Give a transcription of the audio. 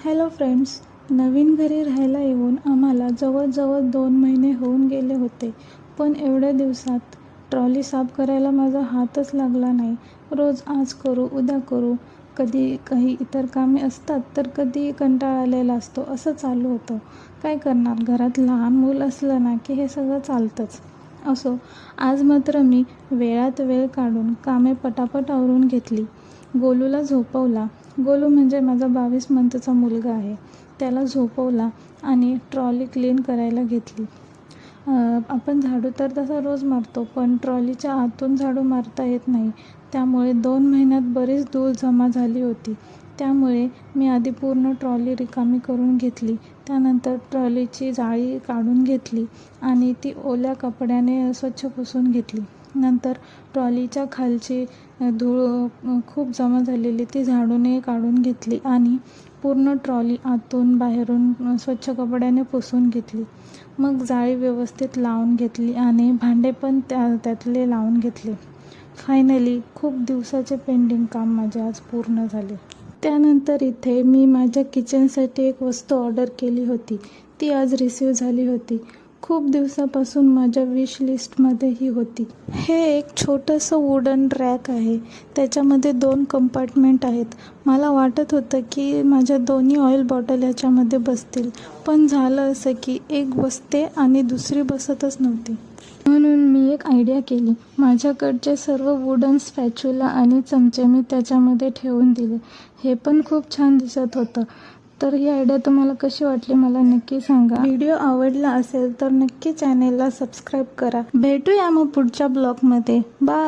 Hello friends, नवीन घरी राहायला येऊन आम्हाला जवळजवळ 2 महिने होऊन गेले होते. पण एवढ्या दिवसात ट्रॉली साफ करायला माझा हातच लागला नाही. रोज आज करू, उद्या करू, कधी काही इतर कामे असतात तर कधी कंटाळा आलेला असतो, असं चालू होतं. काय करणार, घरात लहान मूल असलं ना की हे सगळं चालतंच. असो, आज मात्र मी वेळात वेळ काढून कामे पटापट आवरून घेतली. गोलूला झोपवला. गोलू म्हणजे माझा 22 मंथचा मुलगा आहे. त्याला झोपवला आणि ट्रॉली क्लीन करायला घेतली. आपण झाडू तर तसा रोज मारतो, पण ट्रॉलीच्या आतून झाडू मारता येत नाही. त्यामुळे 2 महिन्यात बरीच धूळ जमा झाली होती. त्यामुळे मी आधी पूर्ण ट्रॉली रिकामी करून घेतली. त्यानंतर ट्रॉलीची जाळी काढून घेतली आणि ती ओल्या कपड्याने स्वच्छ पुसून घेतली. नंतर ट्रॉलीच्या खालची धूळ खूप जमा झालेली ती झाडूने काढून घेतली आणि पूर्ण ट्रॉली आतून बाहेरून स्वच्छ कपड्याने पुसून घेतली. मग जाळी व्यवस्थित लावून घेतली आणि भांडे पण त्यातले लावून घेतले. फायनली खूप दिवसाचे पेंडिंग काम माझे आज पूर्ण झाले. त्यानंतर इथे मी माझ्या किचनसाठी एक वस्तू ऑर्डर केली होती. ती आज रिसीव झाली होती. खूप दिवसापासून माझ्या विश लिस्टमध्ये ही होती. हे एक छोटंसं वुडन रॅक आहे. त्याच्यामध्ये 2 कंपार्टमेंट आहेत. मला वाटत होतं की माझ्या दोन्ही ऑइल बॉटल याच्यामध्ये बसतील, पण झालं असं की एक बसते आणि दुसरी बसतच नव्हती. म्हणून मी एक आयडिया केली. माझ्याकडचे सर्व वुडन स्पॅच्युला आणि चमचे मी त्याच्यामध्ये ठेवून दिले. हे पण खूप छान दिसत होतं. तर ही आयडिया तुम्हाला कशी वाटली मला नक्की सांगा. व्हिडिओ आवडला असेल तर नक्की चॅनेलला सबस्क्राईब करा. भेटूया मग पुढच्या ब्लॉगमध्ये. बाय.